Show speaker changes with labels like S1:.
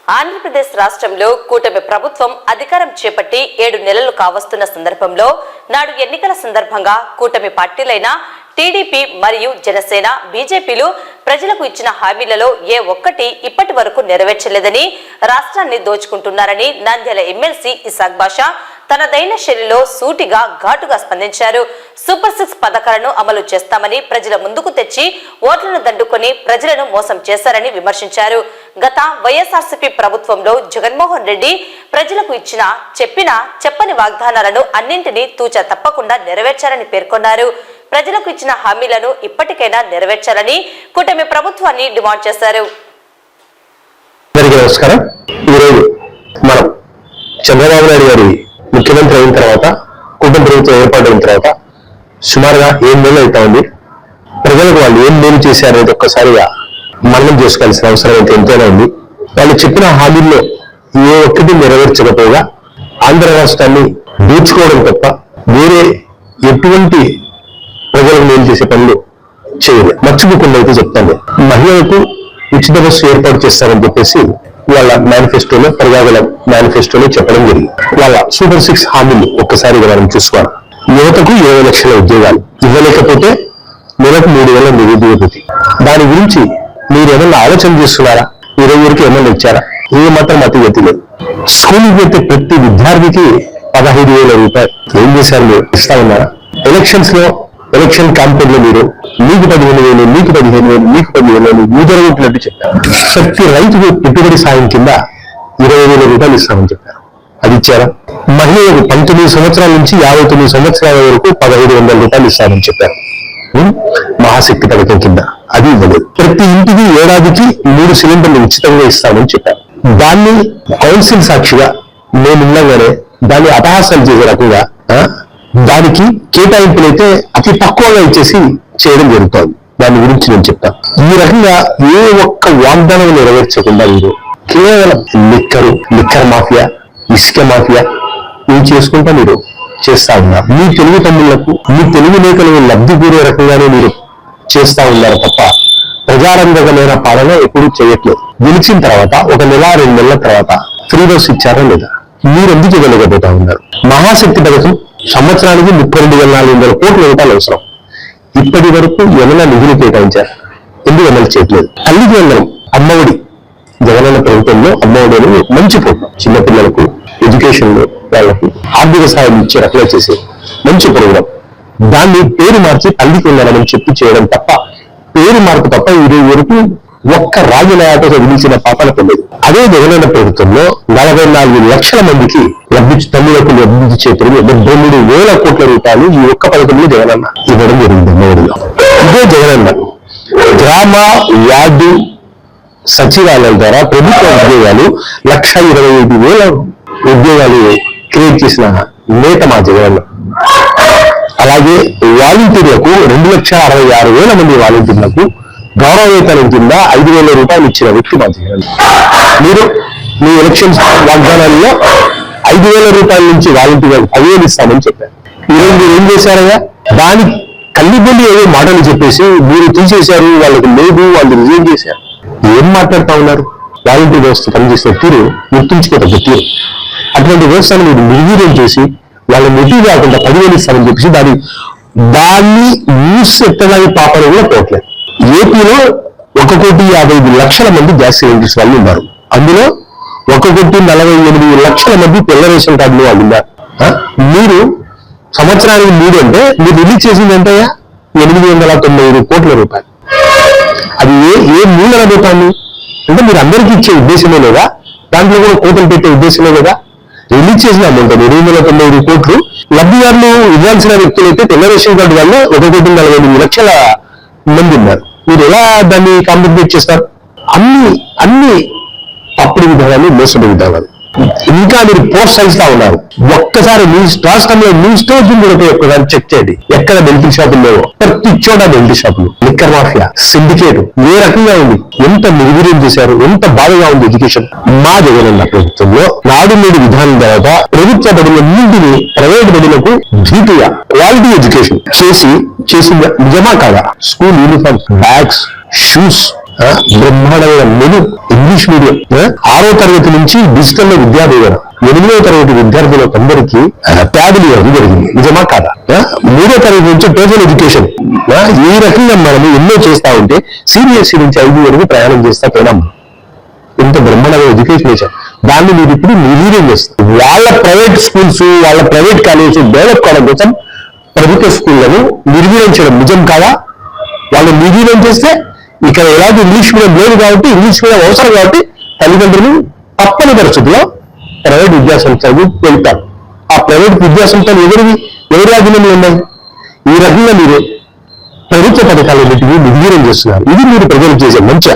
S1: ఆంధ్రప్రదేశ్ రాష్ట్రంలో కూటమి ప్రభుత్వం అధికారం చేపట్టి 7 నెలలు కావస్తున్న సందర్భంలో నాడు ఎన్నికల సందర్భంగా కూటమి పార్టీలైన టీడీపీ మరియు జనసేన బీజేపీలు ప్రజలకు ఇచ్చిన హామీలలో ఏ ఒక్కటి ఇప్పటి వరకు నెరవేర్చలేదని రాష్ట్రాన్ని దోచుకుంటున్నారని నంద్యాల ఎమ్మెల్సీ ఇసాక్ బాషా తనదైన శైలిలో సూటిగా ఘాటుగా స్పందించారు. సూపర్ 6 పథకాలను అమలు చేస్తామని ప్రజల ముందుకు తెచ్చి ఓట్లను దండుకొని ప్రజలను మోసం చేశారని విమర్శించారు. గత వైఎస్ఆర్సీపీ ప్రభుత్వంలో జగన్మోహన్ రెడ్డి ప్రజలకు చెప్పని వాగ్దానాలను అన్నింటినీ తూచా తప్పకుండా నెరవేర్చారని పేర్కొన్నారు. ప్రజలకు ఇచ్చిన హామీలను ఇప్పటికైనా నెరవేర్చాలని కూటమి ప్రభుత్వాన్ని డిమాండ్ చేశారు.
S2: నమస్కారం. ఈరోజు మనం చంద్రబాబు నాయుడు గారి ముఖ్యమంత్రి అయిన తర్వాత కూటమి ప్రభుత్వం ఏర్పాటైన తర్వాత సుమారుగా 7 నెలలు అవుతా ఉంది. ప్రజలకు వాళ్ళు ఏం మేలు చేశారనేది ఒక్కసారిగా మననం చేసుకోవాల్సిన అవసరం అయితే ఎంతైనా ఉంది. వాళ్ళు చెప్పిన హామీల్లో ఏ ఒక్కటి నెరవేర్చకపోగా ఆంధ్ర రాష్ట్రాన్ని దూచుకోవడం తప్ప వేరే ఎటువంటి ప్రజలకు మేలు చేసే పనులు చేయలేదు. మర్చిపోకుండా అయితే చెప్తాను, మహిళలకు ఉచిత బస్సు ఏర్పాటు చేస్తారని చెప్పేసి వాళ్ళ మేనిఫెస్టోలో ప్రజాగల మేనిఫెస్టోలో చెప్పడం జరిగింది. వాళ్ళ సూపర్ 6 హామీలు ఒక్కసారిగా మనం చూసుకోవాలి. యువతకు 20 లక్షల ఉద్యోగాలు ఇవ్వలేకపోతే నెలకు 3,000 నిరుద్యోగ వృత్తి. దాని గురించి మీరు ఏమన్నా ఆలోచన చేస్తున్నారా? 20 ఏమన్నా ఇచ్చారా? ఏ మాత్రం అతిగతి లేదు. స్కూల్కి వెళ్తే ప్రతి విద్యార్థికి 15,000 రూపాయలు ఏం చేశారు? మీరు ఇస్తా ఉన్నారా? ఎలక్షన్ క్యాంపెయిన్ లో మీరు మీకు 15,000, మీకు 15,000, మీకు 15,000 ఊదరగొట్టినట్టు చెప్పారు. ప్రతి రైతుకు పెట్టుబడి సాయం కింద 20,000 రూపాయలు ఇస్తామని చెప్పారు. అది ఇచ్చారా? మహిళలకు 19 సంవత్సరాల నుంచి 59 సంవత్సరాల వరకు 1,500 రూపాయలు ఇస్తామని చెప్పారు. మహాశక్తి పథకం కింద అది ఇవ్వలేదు. ప్రతి ఇంటికి ఏడాదికి 3 సిలిండర్లు ఉచితంగా ఇస్తామని చెప్పారు. దాన్ని కౌన్సిల్ సాక్షిగా మేముండగానే దాన్ని అపహాసాలు చేసే రకంగా దానికి కేటాయింపులైతే అతి తక్కువగా ఇచ్చేసి చేయడం జరుగుతుంది. దాని గురించి నేను చెప్తాను. ఈ రకంగా ఏ ఒక్క వాగ్దానం నెరవేర్చకుండా మీరు కేవలం లిక్కర్ మాఫియా, ఇసుక మాఫియా ఇవి చేసుకుంటా మీరు చేస్తా ఉన్నారు. మీ తెలుగు తమ్ముళ్లకు, మీ తెలుగు నేతలు లబ్ధి కూరే రకంగానే మీరు చేస్తా ఉన్నారు తప్ప ప్రజారంగమైన పాలన ఎప్పుడూ చేయట్లేదు. గెలిచిన తర్వాత 1 నెల 2 నెలల తర్వాత ఫ్రీ బస్ ఇచ్చారా లేదా? మీరు ఎందుకు ఇవ్వలేకపోతా ఉన్నారు? మహాశక్తి పథకం సంవత్సరానికి 32,400 కోట్ల రూపాయలు అవసరం. ఇప్పటి వరకు ఏమైనా నిధులు కేటాయించారు? ఎందుకు అమలు చేయట్లేదు? తల్లికి వందనం, అమ్మఒడి, జగనన్న ప్రభుత్వంలో అమ్మఒడి అని మంచి ప్రోగ్రాం. చిన్నపిల్లలకు ఎడ్యుకేషన్ లో వాళ్ళకు ఆర్థిక సహాయం ఇచ్చి అప్లై చేసే మంచి ప్రోగ్రాం. దాన్ని పేరు మార్చి తల్లికి వందనమని చెప్పి చేయడం తప్ప, పేరు మార్పు తప్ప ఈ వరకు ఒక్క రాజనాయక విధించిన పాపన పొందలేదు. అదే జగనన్న ప్రభుత్వంలో 44 లక్షల మందికి తల్లులకు లబ్ధి చేతులు 73,000 కోట్ల రూపాయలు ఈ ఒక్క పథకంలో జగనన్న ఇవ్వడం జరిగింది. అమ్మఒడిలో ఇదే జగనన్న గ్రామ వార్డు సచివాలయాల ద్వారా ప్రభుత్వ ఉద్యోగాలు 1,25,000 ఉద్యోగాలు క్రియేట్ చేసిన నేత మా జగనన్న. అలాగే వాలంటీర్లకు 2,66,000 మంది వాలంటీర్లకు గౌరవ వేతనం కింద 5,000 రూపాయలు ఇచ్చిన వ్యక్తి మా జగన్. మీరు మీ ఎలక్షన్ వాగ్దానాల్లో 5,000 రూపాయల నుంచి వాలంటీర్లకు 10,000 ఇస్తామని చెప్పారు. ఈరోజు మీరు ఏం చేశారయ్యా? దాని కల్లిబొల్లి ఏదో మాటలు చెప్పేసి మీరు తీసేశారు, వాళ్ళకి లేదు, వాళ్ళు రిజైన్ చేశారు. ఏం మాట్లాడుతా ఉన్నారు? వాలంటీర్ వ్యవస్థ పనిచేసిన తీరు గుర్తుంచుకోదగ్గ తీరు. అటువంటి వ్యవస్థను మీరు నిర్వీర్యం చేసి వాళ్ళ మెటీ కాకుండా 10,000 ఇస్తామని చెప్పేసి దాన్ని న్యూస్ ఎత్తడానికి పాపలు కూడా పోవట్లేదు. ఏపీలో 1,55,00,000 మంది గ్యాస్ సిలిండర్స్ వాళ్ళు ఉన్నారు. అందులో 1,48,00,000 మంది తెల్ల రేషన్ కార్డులు వాళ్ళు ఉన్నారు. మీరు సంవత్సరానికి 3 అంటే మీరు రిలీజ్ చేసింది ఏంటయ్యా? 890 కోట్ల రూపాయలు. అది ఏ మూలన పోతాను అంటే మీరు అందరికీ ఇచ్చే ఉద్దేశమే లేదా? దాంట్లో కూడా కోతలు పెట్టే ఉద్దేశమే లేదా? రిలీజ్ చేసిన అమౌంట్ 890 కోట్లు లబ్ధిదారులు ఇవ్వాల్సిన వ్యక్తులైతే తెల్ల రేషన్ కార్డు వాళ్ళు 1,48,00,000 మంది ఉన్నారు. మీరు ఎలా దాన్ని కాంపెన్సేట్ చేస్తారు? అన్ని తప్పుడు విధానాలు, మోసడి విధానాలు. ఇంకా మీరు ప్రోత్సహిస్తా ఉన్నారు. ఒక్కసారి మీ రాష్ట్రంలో మీ స్టోర్స్ కూడా ఒక్కసారి చెక్ చేయండి. ఎక్కడ బెల్ట్ షాపులు లేవో ప్రతి చోట బెల్ట్ షాపులు, లిక్కర్ మాఫియా, సిండికేట్ ఏ రకంగా ఉంది? ఎంత నిర్వీర్యం చేశారు? ఎంత బాధగా ఉంది ఎడ్యుకేషన్? మా జగనన్న ప్రభుత్వంలో నాడు నేడు విధానం తర్వాత ప్రభుత్వ బడులన్నింటినీ ప్రైవేట్ బడులకు ధీటుగా క్వాలిటీ ఎడ్యుకేషన్ చేసి నిజమా కాదా? స్కూల్ యూనిఫామ్స్, బ్యాగ్స్, షూస్ బ్రహ్మాండమైన మెను ఇంగ్లీష్ మీడియం 6వ తరగతి నుంచి డిజిటల్ లో విద్యా వివరణ 8వ తరగతి విద్యార్థులకు అందరికీ ప్యాడ్లు ఇవ్వడం జరిగింది. నిజమా కాదా? 3వ తరగతి నుంచి టోటల్ ఎడ్యుకేషన్. ఈ రకంగా మనము ఎన్నో చేస్తా ఉంటే సిబిఎస్ఈ నుంచి 5 వరకు ప్రయాణం చేస్తా పోయినాం. ఇంత బ్రహ్మాండమైన ఎడ్యుకేషన్ ఇచ్చారు. దాన్ని మీరు ఇప్పుడు నిర్వీర్యం చేస్తారు. వాళ్ళ ప్రైవేట్ స్కూల్స్, వాళ్ళ ప్రైవేట్ కాలేజెస్ డెవలప్ కావడం కోసం ప్రభుత్వ స్కూళ్లను నిర్వీర్యం చేయడం నిజం కాదా? వాళ్ళు నిర్వీర్యం చేస్తే ఇక్కడ ఎలాంటి ఇంగ్లీష్ మీడియం లేదు కాబట్టి, ఇంగ్లీష్ మీడియం అవసరం కాబట్టి తల్లిదండ్రులు తప్పని పరిస్థితుల్లో ప్రైవేట్ విద్యాసంస్థలకు వెళ్తారు. ఆ ప్రైవేట్ విద్యాసంస్థలు ఎవరి ఆధీనంలో ఉన్నాయి? ఈ రకంగా మీరు ప్రభుత్వ పథకాలన్నింటినీ నిర్వీర్యం చేస్తున్నారు. ఇది మీరు ప్రజలకు చేసే మంచి